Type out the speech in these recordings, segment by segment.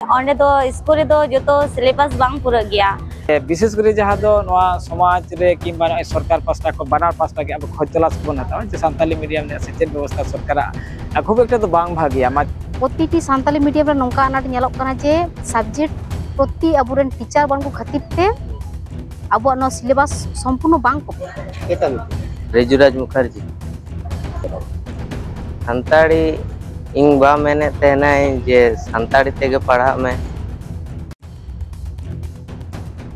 ऑंडे दो स्कूल रे दो जोतो सिलेबस बांग पूरा गया विशेष कर जहाँ दो नवा समाज रे किंबा सरकार पास्टा को बनार पास्टा के अब खोज तलाश बन हतावा जे सानताली मीडियम ने सेचेद व्यवस्था सरकार खूब एक तो बांग भागिया प्रतिटी सानताली मीडियम रे नोंका अनाट नेलोक कना जे सब्जेक्ट प्रति अबुरेन टीचर बनकु खातिर ते अब नो सिलेबस संपूर्ण बांग को रेजुराज मुखर्जी सानताड़ी इंग बा मेने तेना जे सानताड़ी तेगे पढ़ा में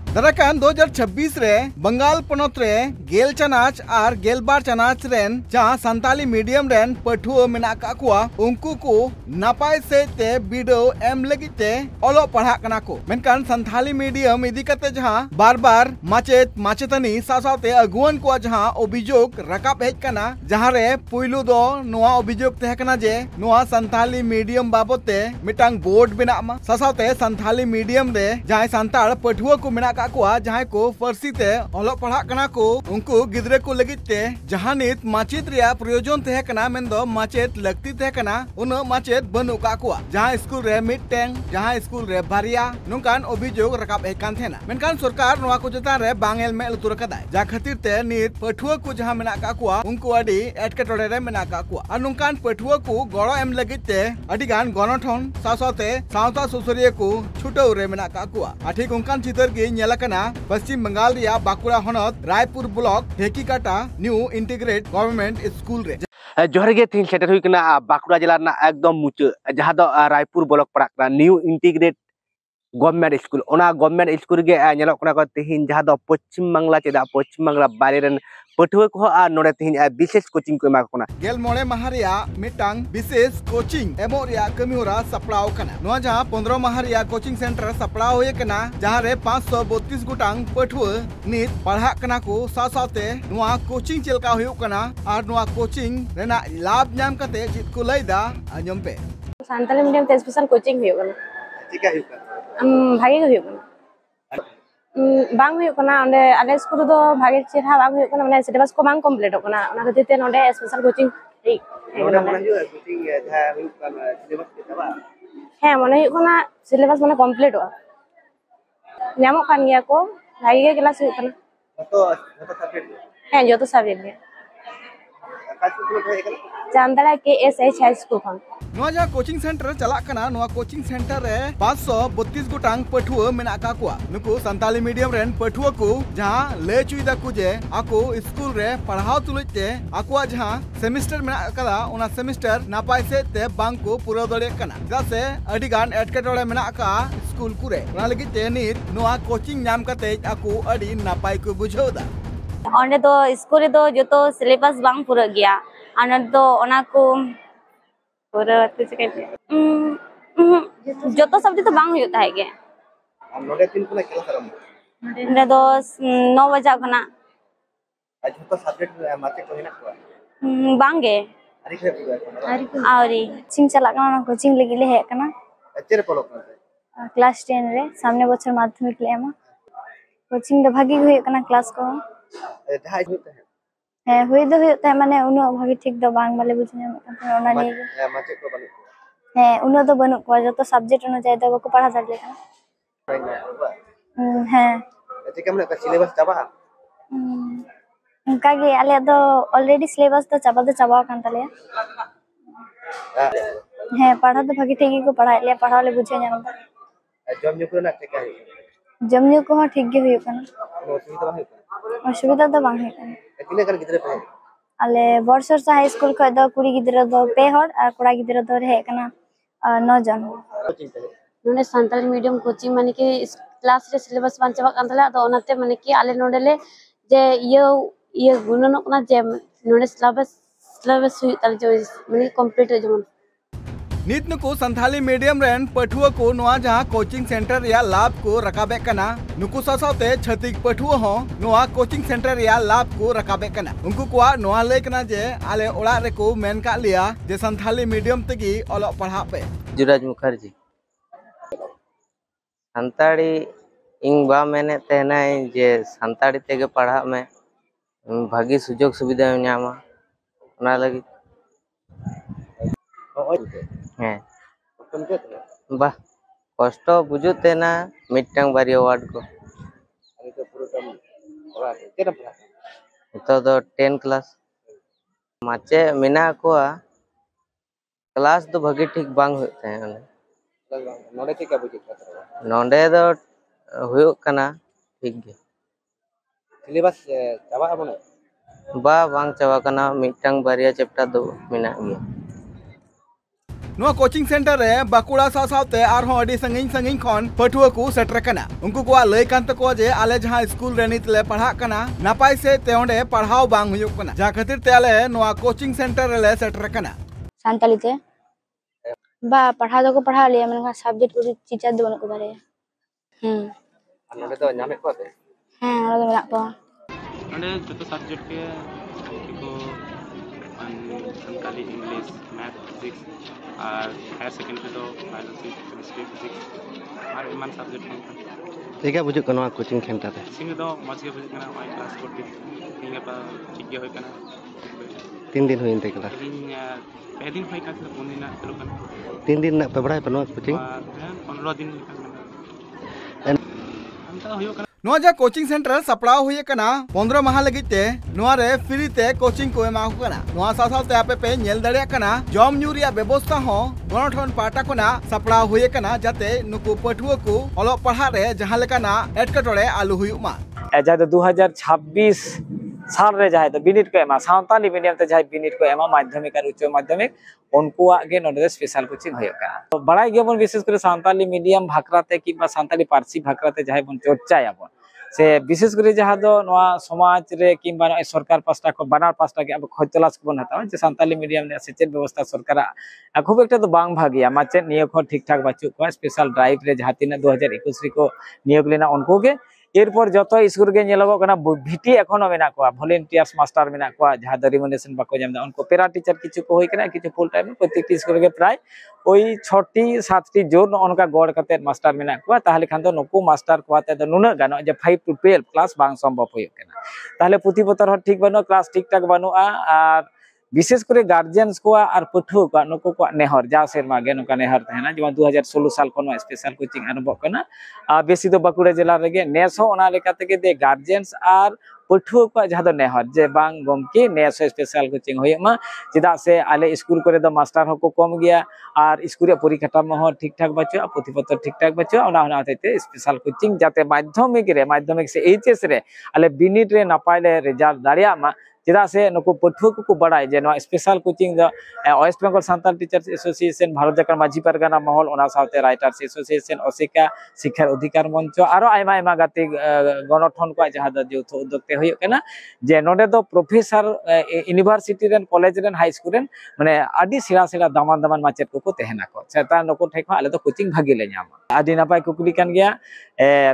दरकान 2026 रे बंगाल पनत रे गेल चनाच और गेलबार चनाच रेन जहाँ सानताली मीडियम रेन पठुआ मेना काकुआ उनको को नापाय से ते वीडियो एम लगिते ओलो पढ़ा कना को मेनकान सानताली मीडियम इदी कते जहाँ बार बार माचेत माचेतनी सासाते अगुवन को जहाँ अभियोग रकाब हेज कना जहाँ रे पुइलु दो नोआ अभियोग तहे कना जे नोआ सानताली मीडियम बाबते मिटांग बोर्ड बिना मा सासाते सानताली मीडियम रे जहाँ सानताल पठुआ को मेना जहाँ को फर्सी ते ओलो पढ़ा कना को उनको गिद्रे को लगित ते जहाँ नित माचेत रिया प्रयोजन तहे कना मेंदो माचेत लगती तहे कना उन माचेत बनु काकुआ जहाँ स्कूल रे मिटटेंग जहाँ स्कूल रे बारिया नुकान अभियोग रकाब हेकान थेना मेनकान सरकार नोआ को जता रे बांगेल में लुतुर कदाय जा खातिर ते नित पठुआ को जहाँ मेना काकुआ उनको अडी एटकेटोड़े रे मेना काकुआ और नुकान पठुआ को गड़ो एम लगित ते अडी गान गणठन सासाते सावता सुसरिया को छुटो रे मेना काकुआ ठीक उनकान चितर गे पश्चिम बंगाल रिया बाकुड़ा हनत Raipur block Dhekikata new integrate government school रे जोहर गे तीन सेटर हुई कना बाकुड़ा जिला ना एकदम मुचे जहां दो रायपुर ब्लॉक पड़ा न्यू इंटीग्रेट गवर्नमेंट स्कूल ओना गवर्नमेंट स्कूल गे नेलोक कना को तीन जहां दो पश्चिम बांग्ला चेदा पश्चिम बांग्ला बारे रन पठुआ को आ नोडे तीन विशेष कोचिंग को एमा कोना गेल मोड़े माहरिया मिटांग विशेष कोचिंग एमो रिया कमिहोरा सपड़ाव कना नोआ जहां 15 माहरिया कोचिंग सेंटर सपड़ाव होय कना जहां रे 532 गोटांग पठुआ नित पढ़ा कना को सासाते नोआ कोचिंग चलका होय कना और नोआ कोचिंग रेना लाभ नाम कते चित को लैदा आजम पे सानताली मीडियम ते स्पेशल कोचिंग होय कना चिका होय कना भागे होय कना बांग होय कना ओंडे आले स्कूल दो भागे चेहा बांग होय कना माने सिलेबस को बांग कंप्लीट हो कना ओना खातिर ते नोडे स्पेशल कोचिंग नोडे माने जो कोचिंग जहा होय कना सिलेबस के तबा हे माने होय कना सिलेबस माने कंप्लीट हो नामो कान गया को भागे के क्लास होय कना तो सब्जेक्ट हे जो तो सब्जेक्ट है चांदड़ा के एसएच हाई स्कूल खान नोआ जहां कोचिंग सेंटर चला कना नोआ कोचिंग सेंटर रे 532 गोटांग पठुआ मेना काकुआ नुको सानताली मीडियम रेन पठुआ को जहां ले चुइदा को जे आको स्कूल रे पढ़ाव तुलते आकुआ जहां सेमेस्टर मेना कदा ओना सेमेस्टर नापाय से ते बांग को पूरा दड़े कना जदा से अडी गान एटकेटोड़े मेना का स्कूल कुरे ओना लगी ते नित नोआ कोचिंग नाम कते आको अडी नापाय को बुझोदा ऑंडे दो स्कूल रे दो जोतो सिलेबस बांग पूरा गया अनर दो ओना को पूरा जोतो सब्जेक्ट तो बांग होता है के नोडे तीन को केला करम नोडे दो 9 बजे खना आज तो सब्जेक्ट माचे को हेना को बांगे आरी चिंग चला कना कोचिंग लगी ले है कना अच्छे फॉलो कर क्लास 10 रे सामने बच्चर माध्यमिक ले एमा कोचिंग दो भागी होय कना क्लास को जहाज होता है है होय दो होता है माने उनो भागी ठीक दो बांग वाले बुझने में ओना नहीं माचे को बने है उनो तो बनु को जो तो सब्जेक्ट उनो जाय दो को पढ़ा दले है अच्छे केमने का सिलेबस चाबा उनका गे आले दो ऑलरेडी सिलेबस तो चाबा कान तले है पढ़ा तो भागी ठीक को पढ़ा ले पढ़ा ले बुझे जाम जमन्यू को ना ठीक है जमन्यू को ठीक गे होय कना असुविधा तो बांग है किने कर गिदरे पे आले बरसर से हाई स्कूल को दो कुड़ी गिदरे दो पे हर और कोड़ा गिदरे दो रहे कना 9 जन नोने सानताली मीडियम कोचिंग माने के क्लास रे सिलेबस बान चाबा कान तले तो ओनाते माने के आले नोडेले जे ये गुणन कना जे नोडे सिलेबस हुई तल जो माने कंप्लीट जमन नित नुको सानताली मीडियम रेन पठुआ को नोआ जहां कोचिंग सेंटर या लाभ को रकाबे कना नुको सासाते छतिक पठुआ हो नोआ कोचिंग सेंटर या लाभ को रकाबे कना उनको कोआ नोआ ले कना जे आले ओड़ा रे को मेन का लिया जे सानताली मीडियम तगी ओलो पढ़ा पे जुराज मुखर्जी सानताड़ी इंग बा मेने तेना जे सानताड़ी तेगे पढ़ा में भागी सुजोग सुविधा न्यामा ओना लगी हैं बा कष्ट बुझुत तेना मिटंग बारिया वार्ड को तो 10 क्लास माचे मेना को क्लास तो भगे ठीक बांग होते हैं नोडे के क्या बुझे नोंडे दो हुयो कना ठीक गे सिलेबस चाबा बने बा बांग चावा कना मिटंग बारिया चैप्टर दो मेना गया नुआ कोचिंग सेंटर रे बाकुड़ा साथे आरहों अडी संगिन संगिन खन पठुआ को सेटर कना उनको को लय कान तको जे आले जहां स्कूल रे नित ले पढ़ा कना नापाय से तेंडे पढ़ाव बांग हुयो कना जा खातिर ते आले नुआ कोचिंग सेंटर रे सेटर कना सानताली ते बा पढ़ा दो को पढ़ा लिया मन सब्जेक्ट को टीचर दो को बारे नोडे तो नामे को ते हां ओला मेना को नोडे जतो सब्जेक्ट के को संताली इंग्लिश मैथ फिजिक्स और हायर सेकेंडरी तो बायोलॉजी केमिस्ट्री फिजिक्स और इमान सब्जेक्ट ठीक है बुझे कनवा कोचिंग सेंटर रे सिंग दो मज के बुझे कना वाई क्लास को ठीक है ठीक गे होय कना 3 दिन हुइन ते क्लास इन पे दिन होय कना 3 दिन चलो कना 3 दिन ना पे बढ़ाई पनवा कोचिंग 15 दिन हम तो होय कना नुआ जा कोचिंग सेंटर सपड़ाव हुए कना 15 माह लगिते नुआ रे फ्री ते कोचिंग को एमा कना नुआ साथे आपे पे नेल दड़िया कना जम न्यू रिया व्यवस्था हो गणठन पाटा कोना सपड़ाव हुए कना जाते नुकु पठुआ को ओलो पढ़ा रे जहां लेकाना एटकटोड़े आलू हुयुमा जहाँ 2026 साल रे जहाँ तो बिनिट को एमा सावताली मीडियम ते जहाँ बिनिट को एमा माध्यमिक और उच्च माध्यमिक उनको गे नोडे स्पेशल कोचिंग होय का तो बड़ाई गेबन विशेष करे सावताली मीडियम भाकराते कि सावताली पारसी भाकराते जहाँ बन चर्चाया बन से विशेष करे जहाँ दो नवा समाज रे किंबा सरकार पास्टा को बनार पास्टा के अब खोज तलाश को बन हता जे सावताली मीडियम ने सेचेत व्यवस्था सरकार खूब एक तो बांग भागिया माचे नियोग हो ठीक ठाक बाचु को स्पेशल ड्राइव रे जहाँ तीन 2021 को नियोग लेना उनको के एरपर जो स्कूल के भिटी एखोनो मेना को भलेंटियर्स मास्टर मेना को जहाँ रिमुनेशन बाको जामदा उनको पेरा टीचर किछु को होय कना किछु फुल टाइम प्रत्येक स्कूल के प्राय ओई 6टी 7टी जोर नका गड़ करते मास्टर मेना को ताहले खान तो नुकु मास्टर को आते नुना गानो जे 5 to 12 क्लास बांग संभव होय कना ताहले पुथी पतर ठीक बनो क्लास ठीक ठाक बनुआ और विशेष करे गार्जियंस को और पठुआ को नुकु को नेहर जा सेरमा गे नुका नेहर तहना जेमा 2016 साल खन स्पेशल कोचिंग आरंभ कना बेसी दो बाकुड़ा जिला रेगे नेस हो ओना लेका तेगे दे गार्जियंस और पठुआ को जहाँ नेहर जे बांग गमके नेस स्पेशल कोचिंग होयमा चिदा से आले स्कूल करे दो मास्टर हो को कम गया और स्कूल परीक्षा में ठीक ठाक बचो पुथी पत्र ठीक ठाक बचो ओना होना होते स्पेशल कोचिंग जाते माध्यमिक से एचएस रे आले बिनिट रे नापाय ले रिजल्ट दाड़िया मा चिदा से नुकु पठुआ को बड़ाई जे special coaching the West Bengal Santal teachers association Bharat Jakat Majhi Pargana महल ओना साथे राइटर्स एसोसिएशन ओसिका शिक्षा अधिकार मंच और आयमा आयमा गाते गणठन को जहाँ द जौथ उद्योगते होय कना जे नोडे दो professor university rain college rain high school rain माने आदि सिरा सिरा दामान दामान माचेत को तेहना को सेता नुकु ठेको आले तो कोचिंग भागी ले ᱧᱟᱢᱟ आदि नापाय कुकली कान गया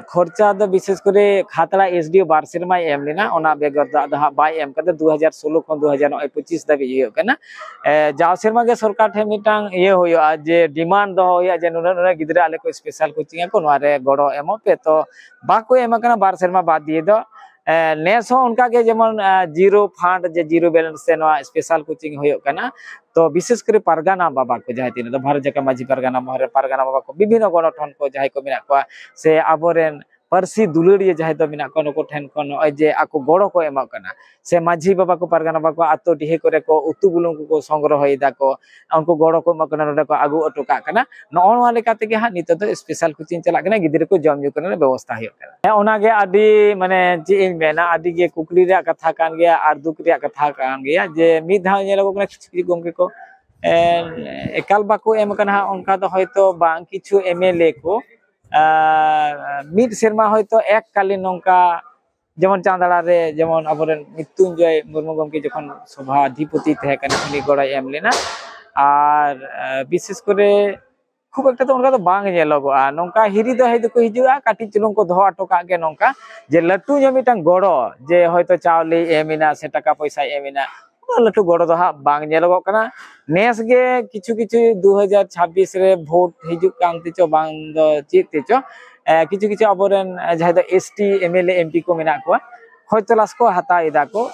खर्चा द विशेष करे खातड़ा एसडीओ बार सेरमा एम लेना ओना बेगर दा बाय एम कदे 2016 खन 2025 दाबी ये कना जाव सेरमा के सरकार ठे मिटांग ये होयो जे डिमांड दो होया जे नुना गिदरा आले को स्पेशल कोचिंग को नोआ रे गड़ो एमो पे तो बाको एम कना बार सेरमा बाद दिए दो नेस हो उनका के जेमन जीरो फंड जे जीरो बैलेंस से नोआ स्पेशल कोचिंग होयो कना तो विशेष करे पारगाना बाबा को जहाँ तीन भारत जाका माझी पारगाना महरे पारगाना बाबा को विभिन्न गणठन को जहाँ को मेना को से आबोरेन पारसी दुलड़िया जहाँ तो मेना को नुको ठेन को जे आको गड़ो को एमा कना से माझी बाबा को पारगाना बाबा को आतो डिहे करे को उतु बुलुंग को संग्रह होइदा को उनको गड़ो को एमा कना नोडे को आगु अटोका कना नोआ लेका तेगे हा नितो तो स्पेशल कोचिंग चला कना गिदरे को जम जु कना व्यवस्था होय कना ओना गे आदि माने जे इन मेना आदि गे कुकली रे कथा कान गया आर दुख रे कथा कान गया जे मिद धाव नेलो कना किछि गमके को एकाल बाको एम कना उनका तो हयतो बांग किछु एमएलए को मिड सेरमा हयतो एक कालीन नोंका जेमन चांदड़ा रे जेमन अबरेन मृत्युंजय मुर्मू गमके जखन सभाधिपति तहे कना उनी गड़ाय एम लेना और विशेष करे खूब एक तो उनका तो बांग नेलोगोआ नोंका हिरी दो हेदो को हिजुआ काटी चुलुंग को दो अटोका के नोंका जे लट्टू जो मिटांग गड़ो जे हयतो चावली एमिना से टाका पैसा एमिना लट्टू गड़ो दो हा बांग नेलोगो कना नेस गे किछु किछु 2026 रे वोट हिजु कांति चो बांग दो चिते चो किछु किछु अबरेन जहां दो एसटी एमएलए एमपी को मेना को खोज तलाश को हता इदा को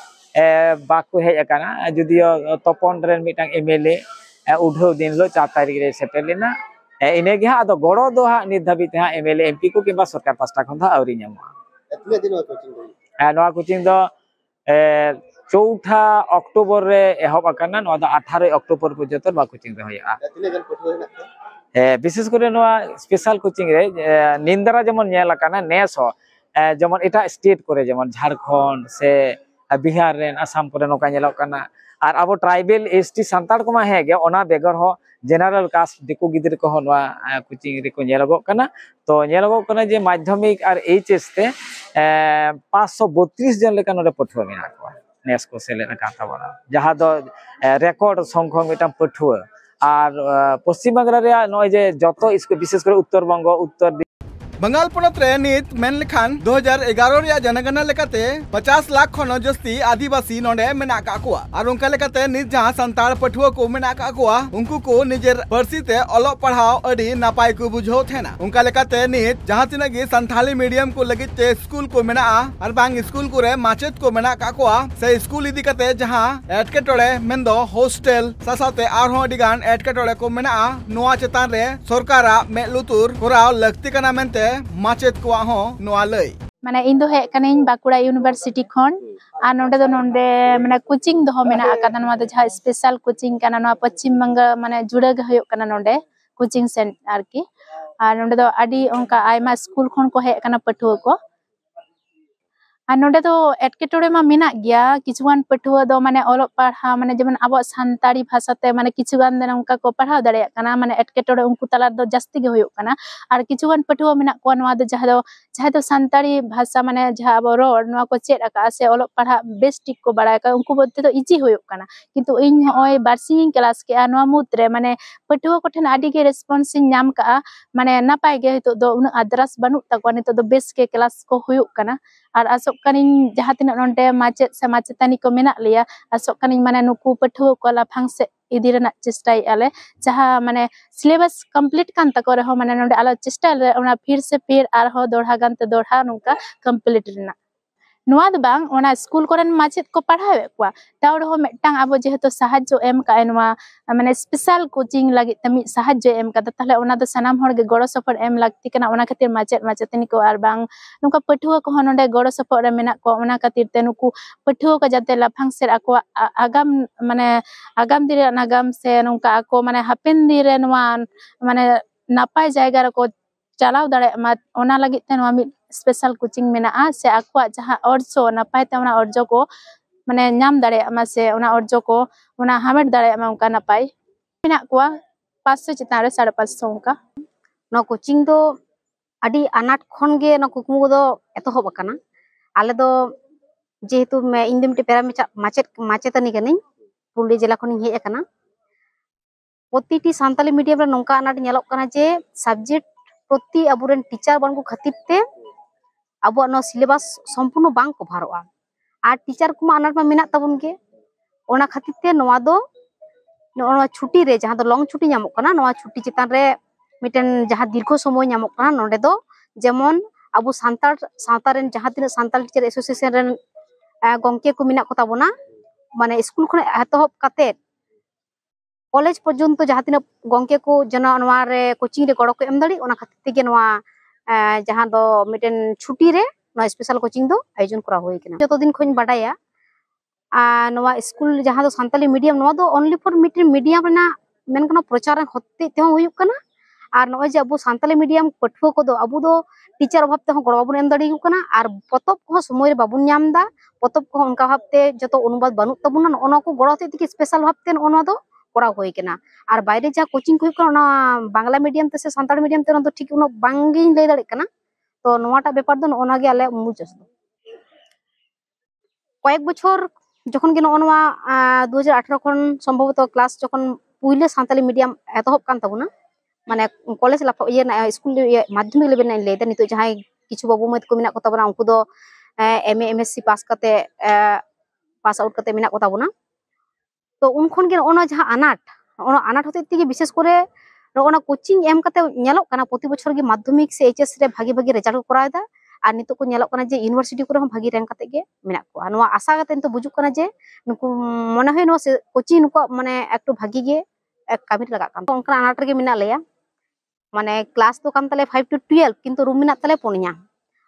बाको हेज अकाना जुदियो तपन रेन मिटांग एमएलए उढो दिन लो 4 तारीख रे सेटल लेना ᱤᱱᱟᱹ ᱜᱮ ᱦᱟᱸᱜ ᱟᱫᱚ ᱜᱚᱲᱚ ᱫᱚ ᱦᱟᱸᱜ ᱱᱤᱛ ᱫᱷᱟᱹᱵᱤᱡ ᱛᱮ ᱦᱟᱸᱜ MLA MP ᱠᱚ ᱠᱤᱝᱵᱟ ᱥᱚᱨᱠᱟর ᱯᱟᱥᱴᱟ ᱠᱷᱚᱱ ᱫᱚ ᱟᱹᱣᱨᱤ ᱧᱟᱢᱚᱜᱼᱟ ᱱᱚᱣᱟ ᱠᱳᱪᱤᱝ ᱫᱚ 4 অক্টোবর রে এহব আকানা নয়া দো 18 অক্টোবর পর্যন্ত নয়া কোচিং রে হইয়া বিশেষ করে নয়া স্পেশাল কোচিং রে নিন্দারা যেমন নেল আকানা নেস যেমন এটা স্টেট করে যেমন ঝাড়খণ্ড সে বিহার রেন আসাম করে নকা নেলক কানা আর আবো ট্রাইবেল ST সান্তাড় কমা হেগে ওনা বেগর হ জেনারেল কাস্ট দিকু গিদির কহ নয়া কোচিং রে কো নেলগক কানা তো নেলগক কানা যে মাধ্যমিক আর HS তে 532 জন লেকা নরে পঠুয়া মেনা কো নেস को सेलेद काता बना जहां दो रेकर्ड संख्या मिटाम पठुआ और पश्चिम बंगाल रे नय जे जतो इसको विशेष कर उत्तर बंग उत्तर बंगाल पनत रे नित मेन लेखान 2011 रे जनगणना लेकाते 50 लाख खन जस्ती आदिवासी नोडे मेना का कोआ और उनका लेकाते नित जहां संताल पठुआ को मेना का कोआ उनको को निजेर पर्सी ते अलो पढ़ाओ अडी नापाय को बुझो थेना उनका लेकाते नित जहां तिनगी संथाली मीडियम को लगित ते स्कूल को मेना और बांग स्कूल को रे माचेत को मेना का कोआ से स्कूल इदी कते जहां एटके टोड़े मेंदो हॉस्टल सासाते आरहो अडिगान एटके टोड़े को मेना नोआ चेतान रे सरकारा मे लुतुर कोराव लगती कना मेनते माचेत को हो नोआ लई माने इन दो हे कनेन बाकुड़ा यूनिवर्सिटी खन आ नोंडे दो नोंडे माने कोचिंग दो मेना आकादा नोआ दो जहा स्पेशल कोचिंग काना नोआ पश्चिम बंगाल माने जुड़े गे हयो कना नोंडे कोचिंग सेंटर आरकी आ नोंडे दो आडी ओंका आयमा स्कूल खन को हे कना पठुआ को आ नोंडे दो एटकेटोड़े मा मेना गया किछुगान पठुआ दो माने ओलोग पढ़ा माने जेमन आबो सान्ताड़ी भाषा ते माने किछुगान देन उनका को पढ़ाव दाड़े कना माने एटकेटोड़े उनको तला दो जास्ती गे होयो कना आर किछुगान पठुआ मेना को नोआ दो जहा दो सान्ताड़ी भाषा माने जहा आबो रोड नोआ को चेड आका से ओलोग पढ़ा बेस्टिक को बाड़ाय का उनको बदते दो इजी होयो कना किंतु इन होय बारसिंग क्लास के आ नोआ मुद्रे माने पठुआ को ठन आडी गे रेस्पॉन्स नाम का माने नापाय गे हितो दो उन आद्रास बानु तको नितो दो बेस के क्लास को होयो कना और आसोक कनिन जहा तिना नोंडे माचेत से माचेतानी को मेना लिया आसोक कनिन माने नुकु पठुआ को लाफांग से इदी रेना चेष्टाय आले जहा माने सिलेबस कंप्लीट कान तको रहो माने नोंडे आलो चेष्टा ले ओना फिर से फिर आर हो दोढ़ा गानते दोढ़ा नुका कंप्लीट रेना नोआ दो बांग ओना स्कूल कोरेन माचेत को पढ़ावे को ताव रहो मेटांग आबो जेहेतु साहाज्य एम का नोआ माने स्पेशल कोचिंग लागि तमि साहाज्य एम का ताहले ओना दो सनाम होड़ गे गड़ो सफर एम लागती कना ओना खातिर माचेत माचेतनी को आर बांग नुका पठुआ को नोंडे गड़ो सफर रे मेना को ओना खातिर ते नुकु पठुआ को जाते लाफांग सेर आको आगाम माने आगाम दिरे नागाम से नुका आको माने हापेन दिरे नोआ माने नापाय जायगा रे को चलाव दाड़े मा ओना लागि ते नोआ मि स्पेशल कोचिंग मेना से आको जहां अर्जो नापाय ते ओना अर्जो को माने नाम दाड़े मा से ओना अर्जो को ओना हामेट दाड़े मा उनका नापाय मेना को 500 चितान रे 550 उनका नो कोचिंग दो आडी अनाट खन गे नो कुकमु दो एतोहब अकाना आले दो जेहेतु मैं इंदमटी पैरा माचेतनी कनी पुरली जिला खनि हेज अकाना प्रतिटी सान्ताली मीडियम रे नोंका अनाट नेलक कना जे सब्जेक्ट प्रति अबुरेन टीचर बन को खातिर ते अब नो सिलेबस संपूर्ण बांग कभारोआ आर टीचर को अनाट मा मेना तबन गे ओना खातिर ते नोआ दो नोआ छुट्टी रे जहां दो लॉन्ग छुट्टी नामक कना नोआ छुट्टी चितान रे मिटन जहां दीर्घ समय नामक कना नोडे दो जेमन अबु सांतार सावतारेन जहां तिना सांताल टीचर एसोसिएशन रेन गंके को मेना को ताबोना माने स्कूल खने एतहब काते कॉलेज पर्यंत जहां तिना गंके को जना नोआ रे कोचिंग रे गड़ो को एम दाड़ी ओना खातिर ते गे नोआ जहां दो मिटन छुट्टी रे नो स्पेशल कोचिंग दो आयोजन करा होई केना जतो दिन खोइन बाडाया नोआ स्कूल जहां दो सान्ताली मीडियम नोआ दो ओनली फॉर मिटन मीडियम रेना मेन कना प्रचार होते ते होय कना और नोय जे अबो सान्ताली मीडियम पठुआ को दो अबो दो टीचर अभाव ते गड़ो बाबुन एम दाड़ी कना और पतब को समय रे बाबुन नाम दा पतब को उनका भाबते जतो अनुवाद बानु तबुना ओना को गड़ो ते स्पेशल भाबते ओना दो करा होई केना और बाहरे जा कोचिंग को कना बांग्ला मीडियम ते से सान्ताली मीडियम ते तो ठीक उनो बांगी लay दाड़े कना तो नोआटा बेपार दो ओना गे आले मुचस कयेक बछर जखन गे नोआ 2018 खन संभवतः क्लास जखन पुइले सान्ताली मीडियम एतहब कान तबुना माने कॉलेज लाफा ये ना स्कूल माध्यमिक लेवल ना लेदा नितो जहां किछु बाबू मत को मेना को तबना उनको दो एमए एमएससी पास करते पास आउट करते मेना को तबना तो उनखन गे ओना जहां अनाट होते तिगे विशेष करे ओना कोचिंग एम कते नेलक कना प्रति बछर गे माध्यमिक से एचएस रे भागी भागी रिजल्ट को करायदा और नितो को नेलक कना जे यूनिवर्सिटी को भागी रैंक कते गे मेना को नोआ आशा कते नितो बुजुक कना जे नुकु मने होय नो कोचिंग नुको माने एकटु भागी गे कामिर लगा कान तो उनका अनाट रे गे मेना लेया माने क्लास तो कान तले 5 to 12 किंतु रूम मेना तले पुनिया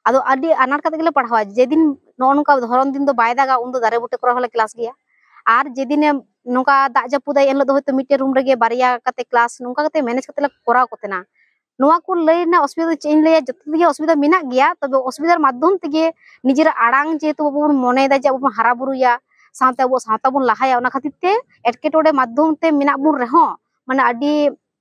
आदो आदि अनार कते गेले पढ़ावा जेदिन नोनका धरन दिन दो बाय दागा उन दो दारे बुटे कोरा हले क्लास गया आर जेदिने नोका दाग जापुदा एनलो दो होयतो मिटे रूम रेगे बारिया कते क्लास नोका कते मैनेज कते कोरा कोतेना नोआ को लैना असुविधा चेन ले जतो दिगे असुविधा मेना गया तबे असुविधार माध्यम तेगे निजेर आड़ांग जेतो बबन मने दा जे अब हारा बुरुया साथे अब साथा बन लाहाया ओना खातिर ते एटकेटोडे माध्यम ते मेना बुन रहो माने आदि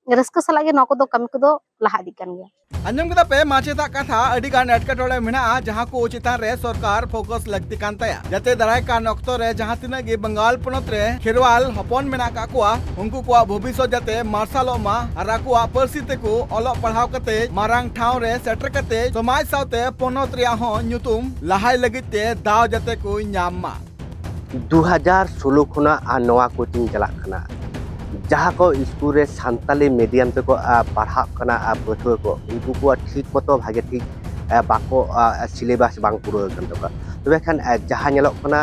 रस्क सलागे नको दो कमी को लहा दी कान गया अंजम कदा पे माचेता कथा अडी गान एटकेटोडे मेना जहां को चितान रे सरकार फोकस लगती कान तया जाते दाराय कान अक्तो रे जहां तिना गे बंगाल पोनत रे खेरवाल हपन मेना का कुआ उनको कुआ भविष्य जाते मार्शल मा आरा कुआ परसी ते को ओलो पढ़ाव कते मारांग ठाव रे सेटर कते समाज साथे पोनत रे हो न्युतुम लहाय लगिते दाव जाते को न्याम मा 2016 खुना नवा कोचिंग चला खना जहाँ को स्कूल रे सानताली मीडियम ते को पढ़ा कना पठुआ को उनको को ठीक मतो भागे ठीक बाको सिलेबस बांग पूरा गन तो तबे खान जहाँ नेलो कना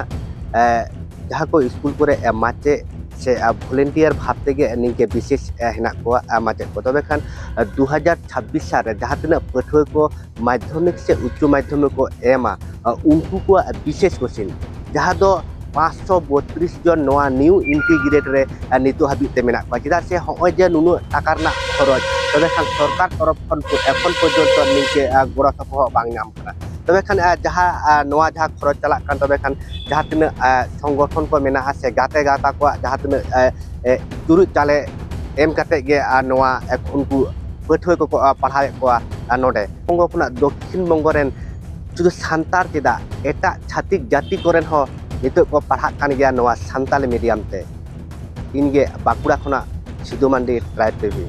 जहाँ को स्कूल को माचे से वॉलंटियर भाव तेगे निके विशेष हेना को माचे को तबे खान 2026 साल जहाँ तना पठुआ को माध्यमिक से उच्च माध्यमिक को एमा उनको को विशेष क्वेश्चन जहाँ दो 532 जन नवा न्यू इंटीग्रेट रे नितो हाबिते मेना को चेदा से होय जे नुनु टाकारना खरच तबे खान सरकार तरफ खन एखन पर्यंत निके गोरा सपह बांग नाम कना तबे खान जहाँ नवा जहाँ खरच चला कान तबे खान जहाँ तिना संगठन को मेना से गाते गाता को जहाँ तिना तुरु चाले एम काते गे नवा उनको पठुआ को पढ़ाए को नोडे बंगो खुना दक्षिण बंगो रेन शुधु सान्तार चेदा एटा छातिक जाति कोरेन हो नितो को पढ़ा कान गया नवा सान्ताली मीडियम ते इनगे बाकुड़ा खुना सिधु मांडी ट्राइब टीवी।